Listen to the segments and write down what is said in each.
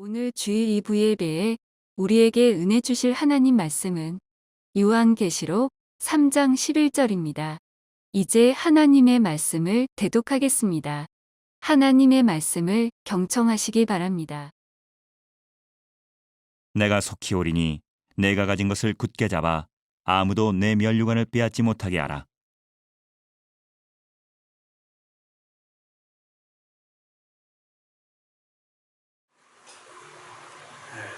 오늘 주일 2부 예배에 우리에게 은혜 주실 하나님 말씀은 요한계시록 3장 11절입니다. 이제 하나님의 말씀을 대독하겠습니다. 하나님의 말씀을 경청하시기 바랍니다. 내가 속히 오리니 내가 가진 것을 굳게 잡아 아무도 내 면류관을 빼앗지 못하게 하라.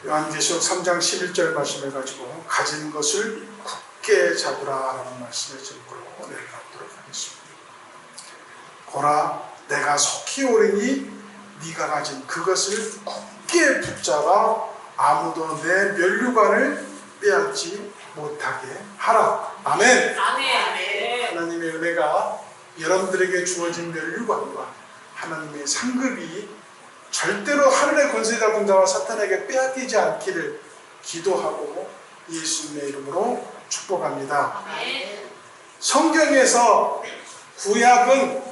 요한계시록 3장 11절 말씀을 가지고 가진 것을 굳게 잡으라라는 말씀을 듣고 내려가도록 하겠습니다. 보라, 내가 속히 오리니 네가 가진 그것을 굳게 붙잡아 아무도 내 면류관을 빼앗지 못하게 하라. 아멘. 아멘. 하나님의 은혜가 여러분들에게 주어진 면류관과 하나님의 상급이 절대로 하늘의 권세 잡은 자와 사탄에게 빼앗기지 않기를 기도하고 예수님의 이름으로 축복합니다. 성경에서 구약은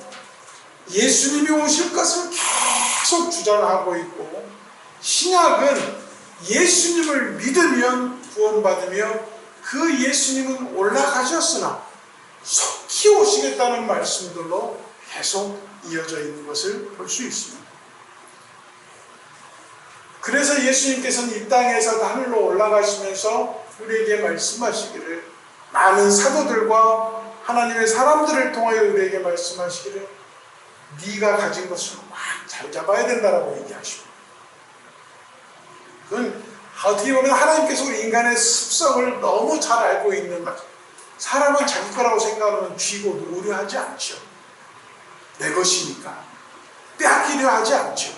예수님이 오실 것을 계속 주장하고 있고, 신약은 예수님을 믿으면 구원받으며 그 예수님은 올라가셨으나 속히 오시겠다는 말씀들로 계속 이어져 있는 것을 볼 수 있습니다. 그래서 예수님께서는 이 땅에서 하늘로 올라가시면서 우리에게 말씀하시기를, 많은 사도들과 하나님의 사람들을 통하여 우리에게 말씀하시기를 네가 가진 것을 잘 잡아야 된다라고 얘기하십니다. 그건 어떻게 보면 하나님께서 우리 인간의 습성을 너무 잘 알고 있는 거죠. 사람은 자기 거라고 생각하면 쥐고 노려하지 않죠. 내 것이니까 빼앗기려 하지 않죠.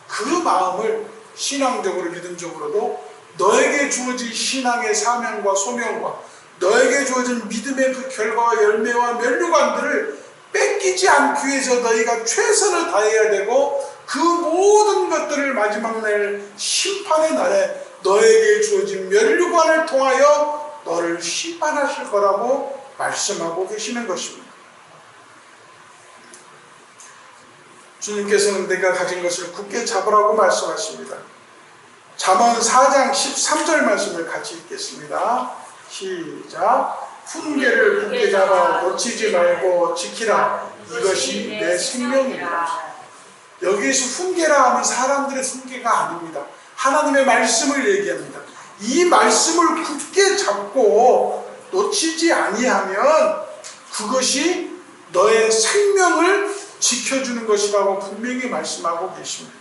그 마음을 신앙적으로, 믿음적으로도 너에게 주어진 신앙의 사명과 소명과 너에게 주어진 믿음의 그 결과와 열매와 면류관들을 뺏기지 않기 위해서 너희가 최선을 다해야 되고, 그 모든 것들을 마지막 날 심판의 날에 너에게 주어진 면류관을 통하여 너를 심판하실 거라고 말씀하고 계시는 것입니다. 주님께서는 내가 가진 것을 굳게 잡으라고 말씀하십니다. 잠언 4장 13절 말씀을 같이 읽겠습니다. 시작. 훈계를 굳게 잡아 놓치지 말고 지키라. 이것이 내 생명이다. 여기에서 훈계라 하면 사람들의 훈계가 아닙니다. 하나님의 말씀을 얘기합니다. 이 말씀을 굳게 잡고 놓치지 아니하면 그것이 너의 생명을 지켜주는 것이라고 분명히 말씀하고 계십니다.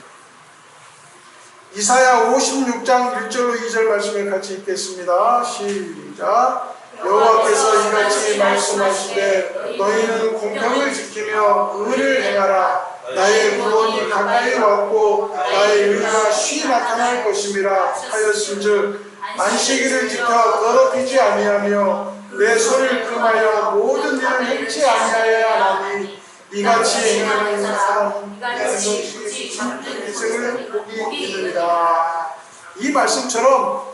이사야 56장 1절로 2절 말씀을 같이 읽겠습니다. 시작. 여호와께서 이같이 말씀하시되 너희는 공평을 지키며 의를 행하라. 나의 구원이 가까이 왔고 나의 의가 쉬 나타날 것임이라 하였은즉 안식일을 지켜 더럽히지 아니하며 내 손을 금하여 모든 일을 행치 아니하여야 하니 이같이 행하는 사람은 내것이 인생을 복이 있느니라. 이 말씀처럼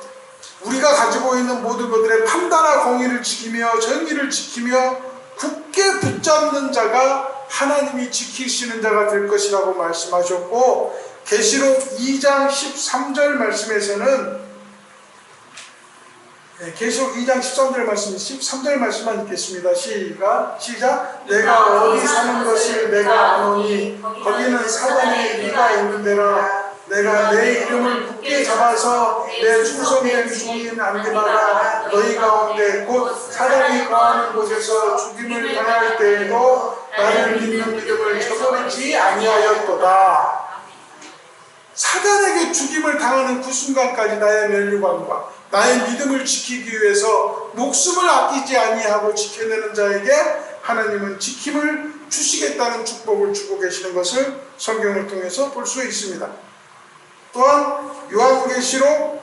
우리가 가지고 있는 모든 것들의 판단과 공의를 지키며 정의를 지키며 굳게 붙잡는 자가 하나님이 지키시는 자가 될 것이라고 말씀하셨고, 계시록 2장 13절 말씀에서는 계시록 2장 13절 말씀, 13절 말씀만 읽겠습니다. 시작. 내가 어디 사는 것을 내가 아노니 거기는 사단의 네가 있는 데라. 내가 내 이름을 굳게 잡아서 내 충성된 종인 안기마다 너희 가운데 곧 사단이 거하는 곳에서 죽임을 당할 때에도 나를 믿는 믿음을 저버리지 아니하였도다. 사단에게 죽임을 당하는 그 순간까지 나의 면류관과 나의 믿음을 지키기 위해서 목숨을 아끼지 아니하고 지켜내는 자에게 하나님은 지킴을 주시겠다는 축복을 주고 계시는 것을 성경을 통해서 볼 수 있습니다. 또한 요한계시록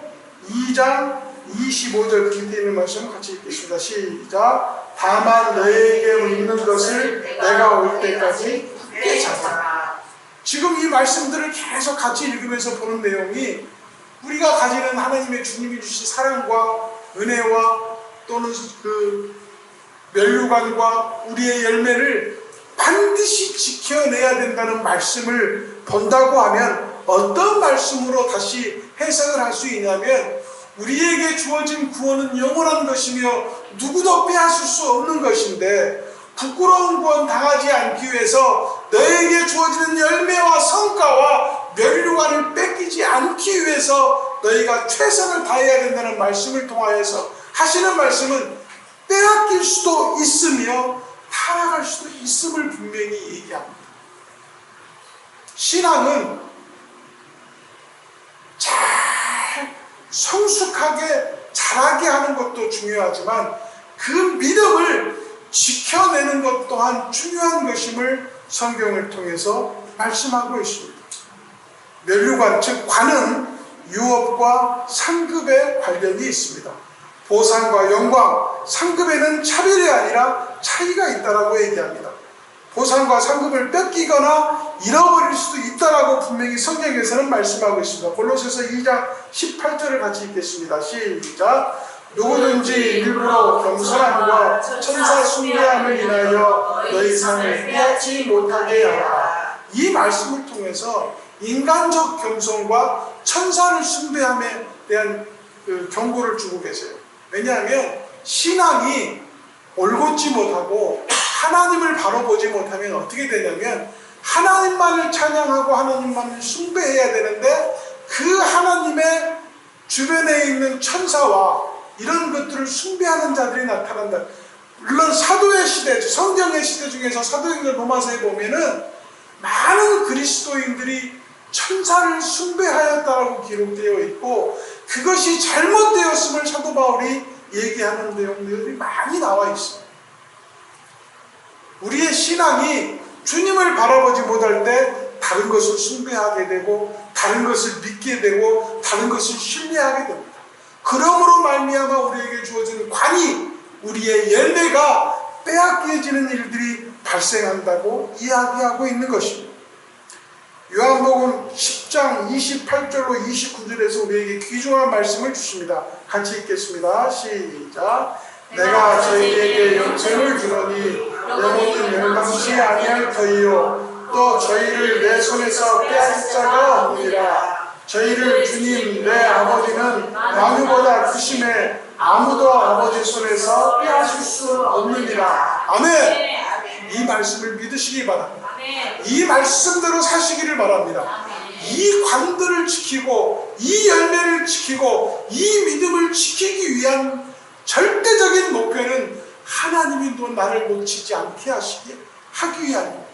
2장 25절 그 밑에 있는 말씀 같이 읽겠습니다. 시작. 다만 너에게 있는 것을 내가 올 때까지 굳게 잡아라. 지금 이 말씀들을 계속 같이 읽으면서 보는 내용이 우리가 가지는 하나님의 주님이 주신 사랑과 은혜와 또는 그 면류관과 우리의 열매를 반드시 지켜내야 된다는 말씀을 본다고 하면 어떤 말씀으로 다시 해석을 할 수 있냐면 우리에게 주어진 구원은 영원한 것이며 누구도 빼앗을 수 없는 것인데 부끄러운 구원 당하지 않기 위해서 너에게 주어지는 열매와 성과와 면류관을 뺏기지 않기 위해서 너희가 최선을 다해야 된다는 말씀을 통하여서 하시는 말씀은 빼앗길 수도 있으며 타락할 수도 있음을 분명히 얘기합니다. 신앙은 잘 성숙하게 자라게 하는 것도 중요하지만 그 믿음을 지켜내는 것 또한 중요한 것임을 성경을 통해서 말씀하고 있습니다. 면류관, 즉 관은 유업과 상급에 관련이 있습니다. 보상과 영광, 상급에는 차별이 아니라 차이가 있다라고 얘기합니다. 보상과 상급을 뺏기거나 잃어버릴 수도 있다라고 분명히 성경에서는 말씀하고 있습니다. 골로새서 2장 18절을 같이 읽겠습니다. 시작. 누구든지 일부러 겸손함과 천사 숭배함을 인하여 너희 상을 빼앗지 못하게 하라. 이 말씀을 통해서 인간적 겸손과 천사를 숭배함에 대한 경고를 주고 계세요. 왜냐하면 신앙이 올곧지 못하고 하나님을 바로 보지 못하면 어떻게 되냐면 하나님만을 찬양하고 하나님만을 숭배해야 되는데 그 하나님의 주변에 있는 천사와 이런 것들을 숭배하는 자들이 나타난다. 물론 사도의 시대, 성경의 시대 중에서 사도행전 로마서에 보면은 많은 그리스도인들이 천사를 숭배하였다라고 기록되어 있고 그것이 잘못되었음을 사도 바울이 얘기하는 내용들이 많이 나와 있습니다. 우리의 신앙이 주님을 바라보지 못할 때 다른 것을 숭배하게 되고 다른 것을 믿게 되고 다른 것을 신뢰하게 됩니다. 그러므로 말미암아 우리에게 주어진 관이 우리의 열매가 빼앗겨지는 일들이 발생한다고 이야기하고 있는 것입니다. 요한복음 10장 28절로 29절에서 우리에게 귀중한 말씀을 주십니다. 같이 읽겠습니다. 시작. 내가 저희에게 영생을 주노니 영혼은 멸망치 아니할 터이요 또 저희를 내 손에서 빼앗을 자가 없느니라. 저희를 주님 내 아버지는 나무보다 크심에 아무도 아버지 손에서 빼앗을 수 없느니라. 아멘. 이 말씀을 믿으시기 바랍니다. 이 말씀대로 사시기를 바랍니다. 이 관들을 지키고 이 열매를 지키고 이 믿음을 지키기 위한 절대적인 목표는 하나님이 또 나를 놓치지 않게 하기 위함입니다.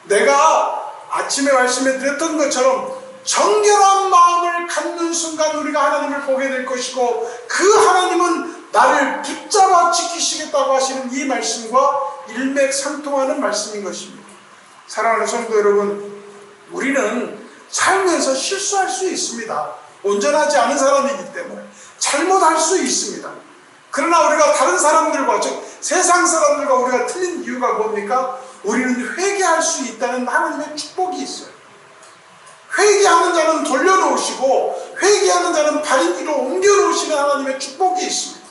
내가 아침에 말씀해 드렸던 것처럼 정결한 마음을 갖는 순간 우리가 하나님을 보게 될 것이고 그 하나님은 나를 붙잡아 지키시겠다고 하시는 이 말씀과 일맥상통하는 말씀인 것입니다. 사랑하는 성도 여러분, 우리는 살면서 실수할 수 있습니다. 온전하지 않은 사람이기 때문에 잘못할 수 있습니다. 그러나 우리가 다른 사람들과 즉 세상 사람들과 우리가 틀린 이유가 뭡니까? 우리는 회개할 수 있다는 하나님의 축복이 있어요. 회개하는 자는 돌려놓으시고 회개하는 자는 바른 길로 옮겨놓으시는 하나님의 축복이 있습니다.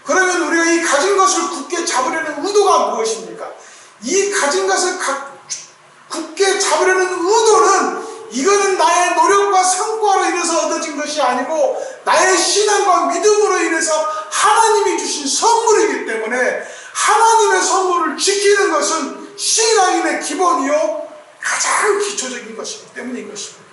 그러면 우리가 이 가진 것을 굳게 잡으려는 의도가 무엇입니까? 이 가진 것을 굳게 잡으려는 의도는 이거는 나의 노력과 성과로 인해서 얻어진 것이 아니고 나의 신앙과 믿음으로 인해서 하나님이 주신 선물이기 때문에 하나님의 선물을 지키는 것은 신앙인의 기본이요 가장 기초적인 것이기 때문인 것입니다.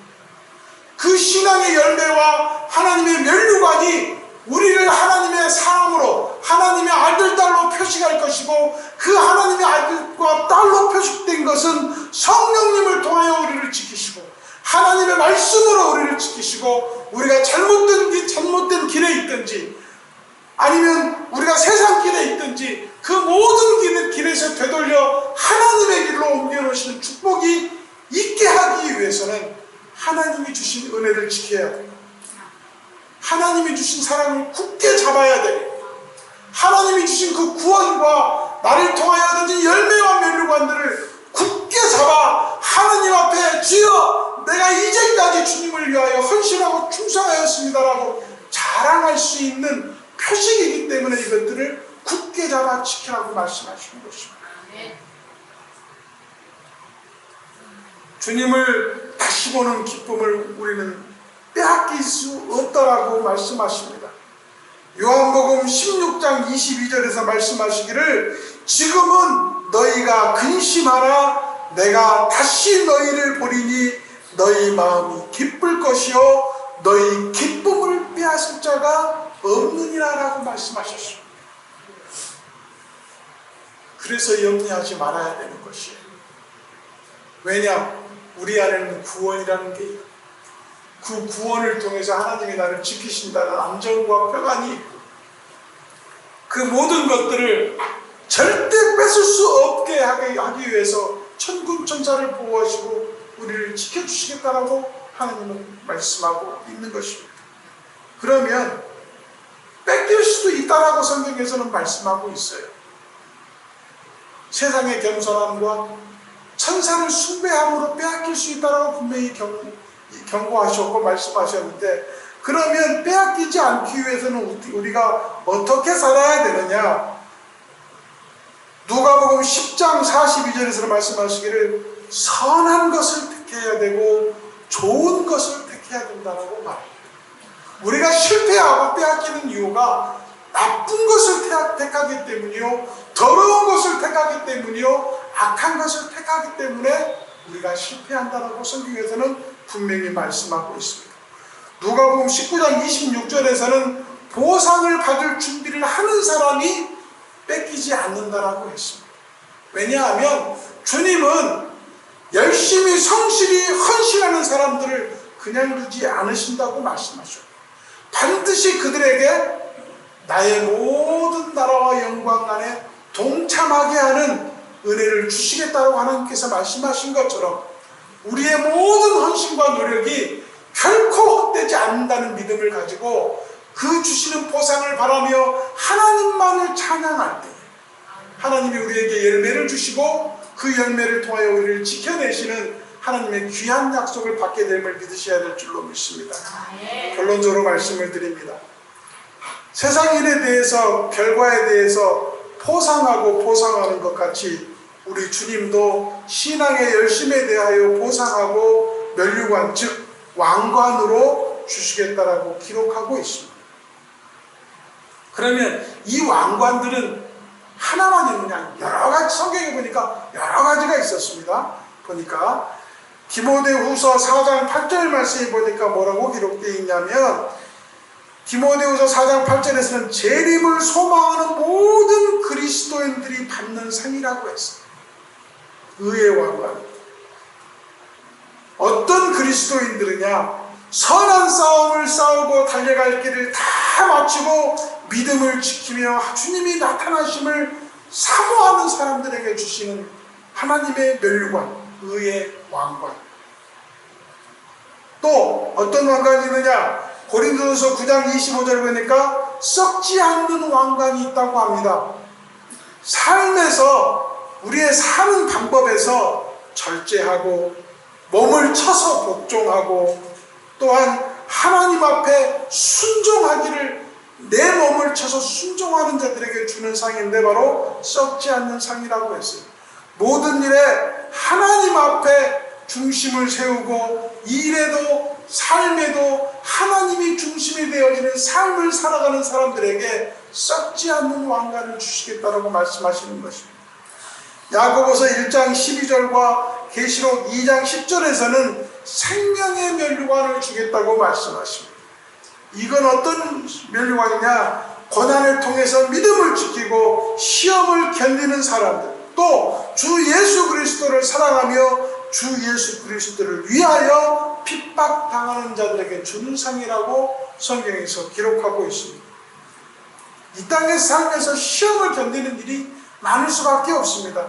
그 신앙의 열매와 하나님의 면류관이 우리를 하나님의 사람으로 하나님의 아들, 딸로 표식할 것이고 그 하나님의 아들과 딸로 표식된 것은 성령님을 통하여 우리를 지키시고 하나님의 말씀으로 우리를 지키시고 우리가 잘못된 길에 있든지 아니면 우리가 세상 길에 있든지 그 모든 길에서 되돌려 하나님의 길로 옮겨놓으시는 축복이 있게 하기 위해서는 하나님이 주신 은혜를 지켜야 돼요. 하나님이 주신 사랑을 굳게 잡아야 돼요. 하나님이 주신 그 구원과 나를 통하여 얻은 열매와 면류관들을 굳게 잡아 하나님 앞에 주여 내가 이제까지 주님을 위하여 헌신하고 충성하였습니다라고 자랑할 수 있는 표식이기 때문에 이것들을 굳게 잡아 지키라고 말씀하시는 것입니다. 주님을 다시 보는 기쁨을 우리는 빼앗길 수 없다라고 말씀하십니다. 요한복음 16장 22절에서 말씀하시기를 지금은 너희가 근심하라 내가 다시 너희를 보리니 너희 마음이 기쁠 것이요 너희 기쁨을 빼앗을 자가 없느니라 라고 말씀하셨습니다. 그래서 염려하지 말아야 되는 것이에요. 왜냐? 우리 안에는 구원이라는 게 있고 그 구원을 통해서 하나님이 나를 지키신다는 안정과 평안이 있고 그 모든 것들을 절대 뺏을 수 없게 하기 위해서 천군 천사를 보호하시고 우리를 지켜주시겠다라고 하나님은 말씀하고 있는 것입니다. 그러면 뺏길 수도 있다라고 성경에서는 말씀하고 있어요. 세상의 겸손함과 천사를 숭배함으로 빼앗길 수 있다라고 분명히 경고하셨고 말씀하셨는데 그러면 빼앗기지 않기 위해서는 우리가 어떻게 살아야 되느냐? 누가복음 10장 42절에서 말씀하시기를 선한 것을 택해야 되고 좋은 것을 택해야 된다고 말합니다. 우리가 실패하고 빼앗기는 이유가 나쁜 것을 택하기 때문이요 더러운 것을 택하기 때문이요 악한 것을 택하기 때문에 우리가 실패한다라고 성경에서는 분명히 말씀하고 있습니다. 누가복음 19장 26절에서는 보상을 받을 준비를 하는 사람이 뺏기지 않는다라고 했습니다. 왜냐하면 주님은 열심히 성실히 헌신하는 사람들을 그냥 두지 않으신다고 말씀하셨고 반드시 그들에게 나의 모든 나라와 영광 안에 동참하게 하는 은혜를 주시겠다고 하나님께서 말씀하신 것처럼 우리의 모든 헌신과 노력이 결코 헛되지 않는다는 믿음을 가지고 그 주시는 보상을 바라며 하나님만을 찬양할 때 하나님이 우리에게 열매를 주시고 그 열매를 통하여 우리를 지켜내시는 하나님의 귀한 약속을 받게 됨을 믿으셔야 될 줄로 믿습니다. 결론적으로 말씀을 드립니다. 세상 일에 대해서 결과에 대해서 포상하고 보상하는 것 같이 우리 주님도 신앙의 열심에 대하여 보상하고 면류관 즉 왕관으로 주시겠다라고 기록하고 있습니다. 그러면 이 왕관들은 하나만 있느냐? 여러 가지 성경에 보니까 여러 가지가 있었습니다. 보니까 디모데후서 4장 8절 말씀에 보니까 뭐라고 기록되어 있냐면 디모데후서 4장 8절에서는 재림을 소망하는 모든 그리스도인들이 받는 상이라고 했어요. 의의 왕관. 어떤 그리스도인들이냐? 선한 싸움을 싸우고 달려갈 길을 다 마치고 믿음을 지키며 주님이 나타나심을 사모하는 사람들에게 주시는 하나님의 면류관, 의의 왕관. 또 어떤 왕관이 있느냐? 고린도전서 9장 25절 보니까 썩지 않는 왕관이 있다고 합니다. 삶에서 우리의 사는 방법에서 절제하고 몸을 쳐서 복종하고 또한 하나님 앞에 순종하기를 내 몸을 쳐서 순종하는 자들에게 주는 상인데 바로 썩지 않는 상이라고 했어요. 모든 일에 하나님 앞에 중심을 세우고 일에도 삶에도 하나님이 중심이 되어지는 삶을 살아가는 사람들에게 썩지 않는 왕관을 주시겠다라고 말씀하시는 것입니다. 야고보서 1장 12절과 계시록 2장 10절에서는 생명의 면류관을 주겠다고 말씀하십니다. 이건 어떤 면류관이냐? 고난을 통해서 믿음을 지키고 시험을 견디는 사람들, 또 주 예수 그리스도를 사랑하며 주 예수 그리스도를 위하여 핍박당하는 자들에게 주는 상이라고 성경에서 기록하고 있습니다. 이 땅의 삶에서 시험을 견디는 일이 많을 수밖에 없습니다.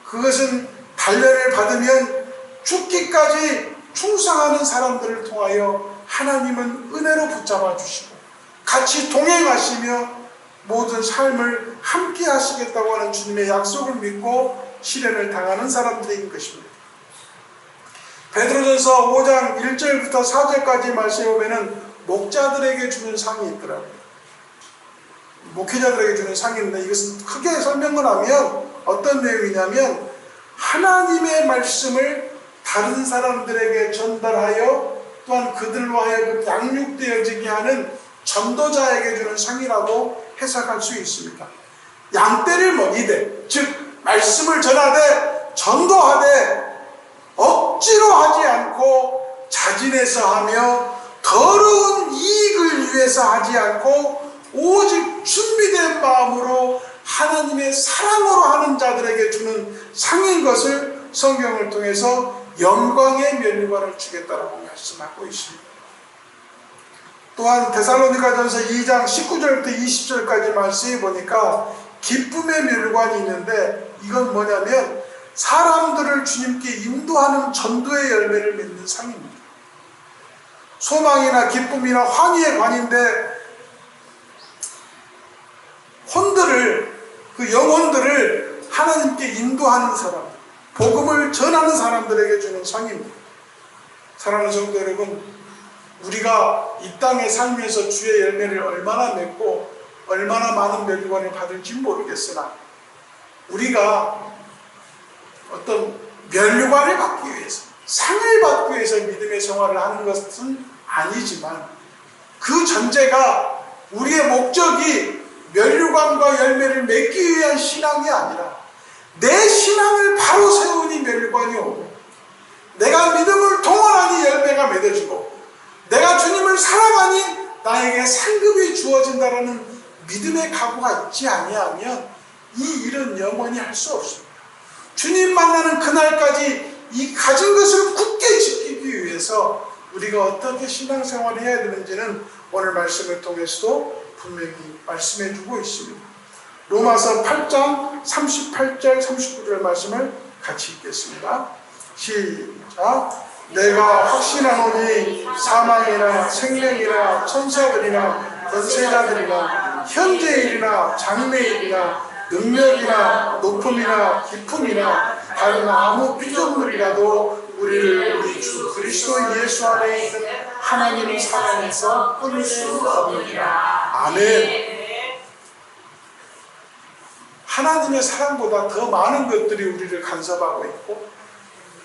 그것은 단련을 받으면 죽기까지 충성하는 사람들을 통하여 하나님은 은혜로 붙잡아 주시고 같이 동행하시며 모든 삶을 함께 하시겠다고 하는 주님의 약속을 믿고 시련을 당하는 사람들인 것입니다. 베드로전서 5장 1절부터 4절까지 말씀에 보면은 목자들에게 주는 상이 있더라고요. 목회자들에게 주는 상인데 이것은 크게 설명을 하면 어떤 내용이냐면 하나님의 말씀을 다른 사람들에게 전달하여 또한 그들로 하여금 양육되어지게 하는 전도자에게 주는 상이라고 해석할 수 있습니다. 양떼를 먹이되, 즉 말씀을 전하되 전도하되 억지로 하지 않고 자진해서 하며 더러운 이익을 위해서 하지 않고 오직 준비된 마음으로 하나님의 사랑으로 하는 자들에게 주는 상인 것을 성경을 통해서 영광의 면류관을 주겠다라고 말씀하고 있습니다. 또한 데살로니가전서 2장 19절부터 20절까지 말씀해 보니까 기쁨의 면류관이 있는데, 이건 뭐냐면 사람들을 주님께 인도하는 전도의 열매를 맺는 상입니다. 소망이나 기쁨이나 환희의 관인데, 그 영혼들을 하나님께 인도하는 사람, 복음을 전하는 사람들에게 주는 상입니다. 사랑하는 성도 여러분, 우리가 이 땅에 살면서 주의 열매를 얼마나 맺고 얼마나 많은 면류관을 받을지 모르겠으나, 우리가 어떤 면류관을 받기 위해서, 상을 받기 위해서 믿음의 생활을 하는 것은 아니지만, 그 전제가 우리의 목적이 면류관과 열매를 맺기 위한 신앙이 아니라 내 신앙을 바로 세우니 면류관이 오고, 내가 믿음을 동원하니 열매가 맺어지고, 내가 주님을 사랑하니 나에게 상급이 주어진다라는 믿음의 각오가 있지 아니하면 이 일은 영원히 할 수 없습니다. 주님 만나는 그날까지 이 가진 것을 굳게 지키기 위해서 우리가 어떻게 신앙생활을 해야 되는지는 오늘 말씀을 통해서도 분명히 말씀해 주고 있습니다. 로마서 8장 38절 39절 말씀을 같이 읽겠습니다. 시작. 내가 확신하노니 사망이나 생명이나 천사들이나 권세자들이나 현재일이나 장래일이나 능력이나 높음이나 깊음이나 다른 아무 피조물이라도 우리를 우리 주 그리스도 예수 안에 있는 하나님의 사랑에서 끊을 수 없느니라. 아멘. 하나님의 사랑보다 더 많은 것들이 우리를 간섭하고 있고,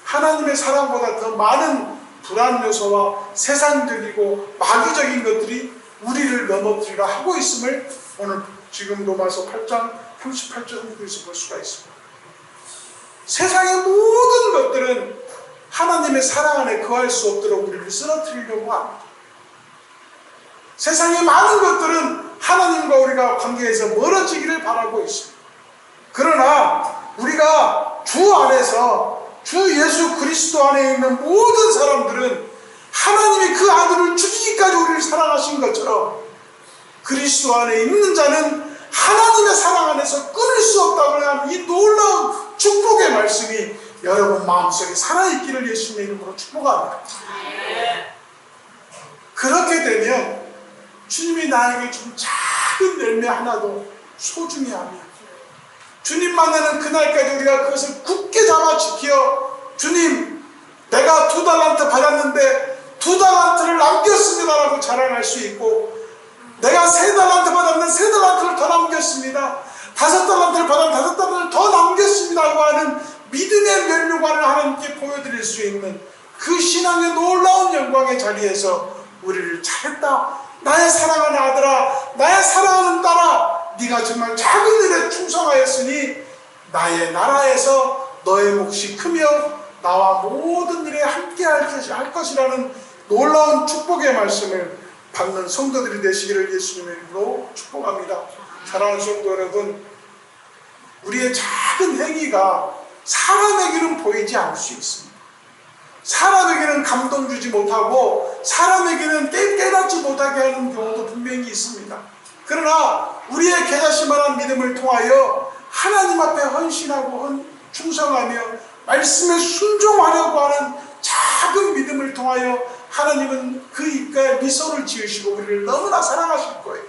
하나님의 사랑보다 더 많은 불안 요소와 세상적이고 마귀적인 것들이 우리를 넘어뜨리려 하고 있음을 오늘 지금 로마서 8장 38절에서 볼 수가 있습니다. 세상의 모든 것들은 하나님의 사랑 안에 거할 수 없도록 우리를 쓰러뜨리려고 합니다. 세상의 많은 것들은 하나님과 우리가 관계에서 멀어지기를 바라고 있습니다. 그러나 우리가 주 안에서, 주 예수 그리스도 안에 있는 모든 사람들은 하나님이 그 아들을 죽이기까지 우리를 사랑하신 것처럼, 그리스도 안에 있는 자는 하나님의 사랑 안에서 끊을 수 없다고 하는 이 놀라운 축복의 말씀이 여러분 마음속에 살아있기를 예수님의 이름으로 축복합니다. 그렇게 되면 주님이 나에게 준 작은 열매 하나도 소중히 하며, 주님 만나는 그날까지 우리가 그것을 굳게 잡아 지켜, 주님 내가 2달란트 받았는데 2달란트를 남겼습니다 라고 자랑할 수 있고, 내가 3달란트 받았는데 3달란트를 더 남겼습니다, 5달란트를 받았는데 5달란트를 더 남겼습니다 라고 하는 믿음의 면류관을 하나님께 보여드릴 수 있는 그 신앙의 놀라운 영광의 자리에서 우리를 잘했다, 나의 사랑하는 아들아, 나의 사랑하는 딸아, 네가 정말 작은 일에 충성하였으니 나의 나라에서 너의 몫이 크며 나와 모든 일에 함께 할 것이라는 놀라운 축복의 말씀을 받는 성도들이 되시기를 예수님의 이름으로 축복합니다. 사랑하는 성도 여러분, 우리의 작은 행위가 사람에게는 보이지 않을 수 있습니다. 사람에게는 감동 주지 못하고 사람에게는 깨닫지 못하게 하는 경우도 분명히 있습니다. 그러나 우리의 개자씨만한 믿음을 통하여 하나님 앞에 헌신하고 충성하며 말씀에 순종하려고 하는 작은 믿음을 통하여 하나님은 그 입가에 미소를 지으시고 우리를 너무나 사랑하실 거예요.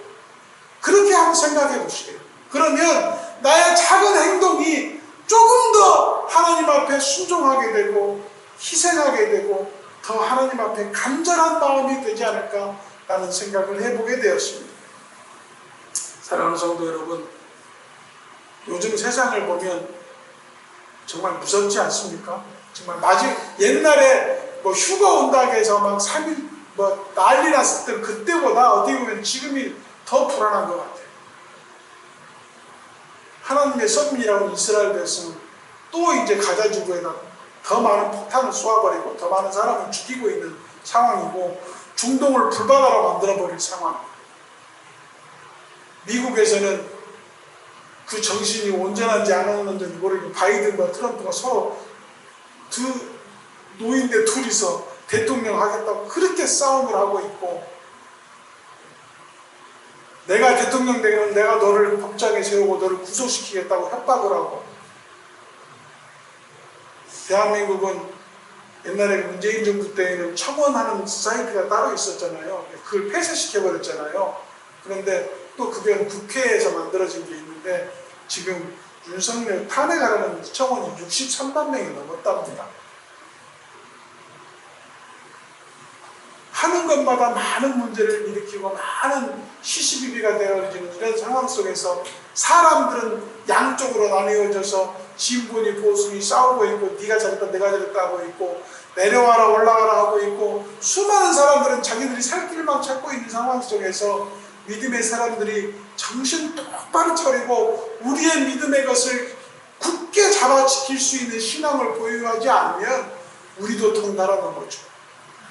그렇게 한번 생각해 보시게요. 그러면 나의 작은 행동이 조금 더 하나님 앞에 순종하게 되고 희생하게 되고 더 하나님 앞에 간절한 마음이 되지 않을까라는 생각을 해보게 되었습니다. 사랑하는 성도 여러분, 요즘 세상을 보면 정말 무섭지 않습니까? 정말 옛날에 뭐 휴가 온다고 해서 막 3일 뭐 난리 났을 때 그때보다 어떻게 보면 지금이 더 불안한 것 같아요. 하나님의 선민이라고 이스라엘 백성은 또 이제 가자 지구에다 더 많은 폭탄을 쏘아버리고 더 많은 사람을 죽이고 있는 상황이고 중동을 불바다로 만들어버릴 상황. 미국에서는 그 정신이 온전한지 안 온전한지 모르겠고 바이든과 트럼프가 서로 두 노인네 둘이서 대통령 하겠다고 그렇게 싸움을 하고 있고 내가 대통령 되면 내가 너를 법정에 세우고 너를 구속시키겠다고 협박을 하고 대한민국은 옛날에 문재인 정부 때에는 청원하는 사이트가 따로 있었잖아요. 그걸 폐쇄시켜버렸잖아요. 그런데 또 그게 국회에서 만들어진 게 있는데 지금 윤석열 탄핵하라는 청원이 63만 명이 넘었답니다. 하는 것마다 많은 문제를 일으키고 많은 시시비비가 되어지는 이런 상황 속에서 사람들은 양쪽으로 나뉘어져서 진보니 보수니 싸우고 있고 네가 잘했다 내가 잘했다 하고 있고 내려와라 올라가라 하고 있고 수많은 사람들은 자기들이 살 길만 찾고 있는 상황 속에서 믿음의 사람들이 정신 똑바로 차리고 우리의 믿음의 것을 굳게 잡아 지킬 수 있는 신앙을 보유하지 않으면 우리도 덩달아 넘어져.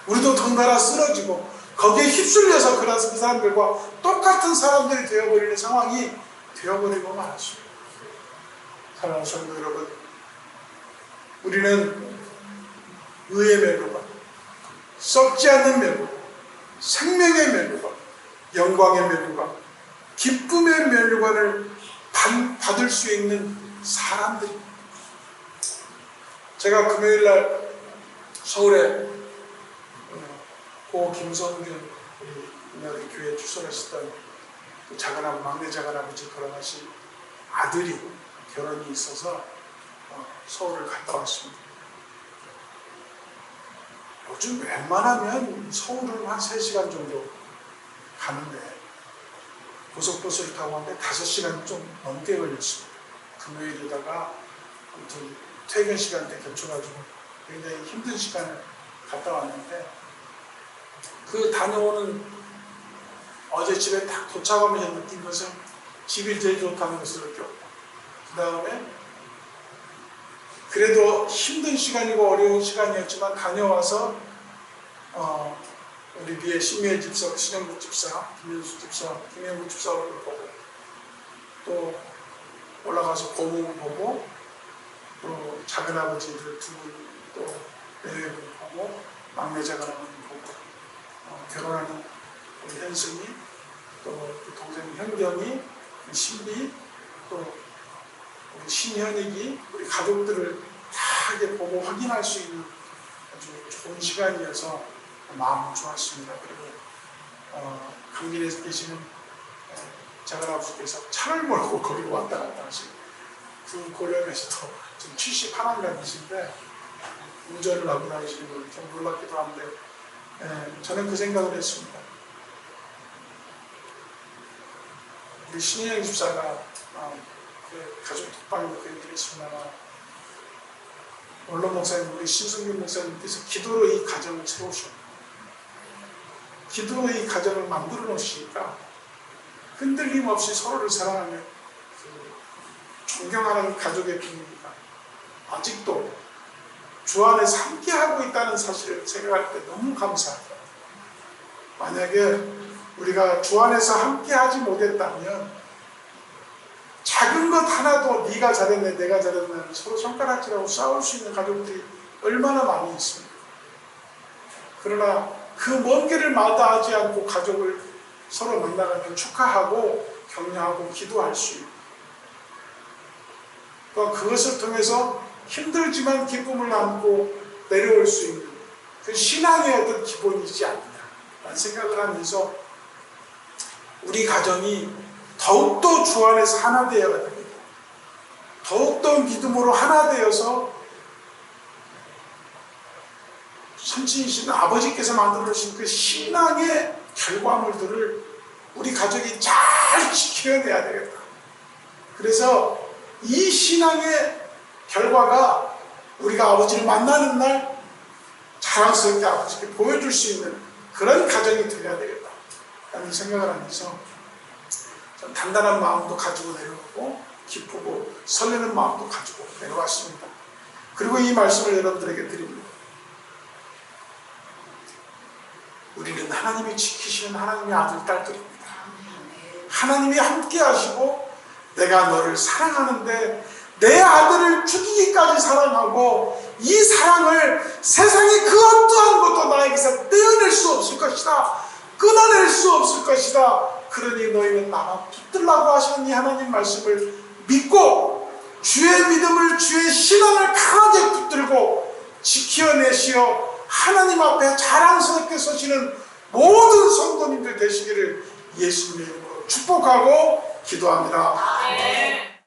우리도 덩달아 쓰러지고 거기에 휩쓸려서 그 사람들과 똑같은 사람들이 되어버리는 상황이 되어버리고 말았습니다. 사랑하는 성도 여러분, 우리는 의의 멸류관, 썩지 않는 멸류관, 생명의 멸류관, 영광의 멸류관, 기쁨의 멸류관을 받을 수 있는 사람들입니다. 제가 금요일날 서울에 고 김성균 우리 교회에 출석했었던 그 막내 작은아버지 돌아가신 아들이 결혼이 있어서 서울을 갔다 왔습니다. 요즘 웬만하면 서울은 한 3시간 정도 가는데 고속버스를 타고 왔는데 5시간 좀 넘게 걸렸습니다. 금요일에다가 아무튼 퇴근 시간대 겹쳐가지고 굉장히 힘든 시간을 갔다 왔는데 그 다녀오는 어제 집에 딱 도착하면서 느낀 것은 집이 제일 좋다는 것을 느꼈고 그 다음에 그래도 힘든 시간이고 어려운 시간이었지만 다녀와서 우리 뒤에 신미애 집사, 신영국 집사, 김현수 집사, 김현국 집사 얼굴 보고 또 올라가서 고모 보고 또 작은아버지들 2분 또 내외분 보고 막내 작은아버지 보고 결혼하는 우리 현승이 또 그 동생 현경이 신비 또 우리 신현익이 우리 가족들을 다 이렇게 보고 확인할 수 있는 아주 좋은 시간이어서 마음이 좋았습니다. 그리고 강진에 계시는 작은아버지께서 차를 몰고 거기로 왔다 갔다 하시고 그 고령에서도 지금 71안가이신데 운전을 하고 다니시는 걸 좀 놀랍기도 한데 저는 그 생각을 했습니다. 우리 신인영 집사가 그 가족 톡방에도 그 얘기를 했습니다만 원로 목사님, 우리 신승균 목사님께서 기도로 이 가정을 세우셨고 기도로 이 가정을 만들어 놓으시니까 흔들림 없이 서로를 사랑하며 그 존경하는 가족의 분위기가 아직도 주 안에서 함께하고 있다는 사실을 생각할 때 너무 감사합니다. 만약에 우리가 주 안에서 함께하지 못했다면 작은 것 하나도 네가 잘했네 내가 잘했네 서로 손가락질하고 싸울 수 있는 가족들이 얼마나 많이 있습니까? 그러나 그 먼 길을 마다하지 않고 가족을 서로 만나가면 축하하고 격려하고 기도할 수 있고 또 그것을 통해서 힘들지만 기쁨을 안고 내려올 수 있는 그 신앙의 어떤 기본이지 않느냐라는 생각을 하면서 우리 가정이 더욱더 주 안에서 하나 되어야 됩니다. 더욱더 믿음으로 하나 되어서 선지이신 아버지께서 만들어주신 그 신앙의 결과물들을 우리 가족이 잘 지켜내야 되겠다. 그래서 이 신앙의 결과가 우리가 아버지를 만나는 날 자랑스럽게 아버지께 보여줄 수 있는 그런 가정이 되어야 되겠다 라는 생각을 하면서 좀 단단한 마음도 가지고 내려오고 기쁘고 설레는 마음도 가지고 내려왔습니다. 그리고 이 말씀을 여러분들에게 드립니다. 우리는 하나님이 지키시는 하나님의 아들, 딸들입니다. 하나님이 함께 하시고 내가 너를 사랑하는데 내 아들을 죽이기까지 사랑하고 이 사랑을 세상의 그 어떠한 것도 나에게서 떼어낼 수 없을 것이다. 끊어낼 수 없을 것이다. 그러니 너희는 나만 붙들라고 하시는 이 하나님 말씀을 믿고 주의 믿음을 주의 신앙을 강하게 붙들고 지켜내시어 하나님 앞에 자랑스럽게 서시는 모든 성도님들 되시기를 예수님의 이름으로 축복하고 기도합니다.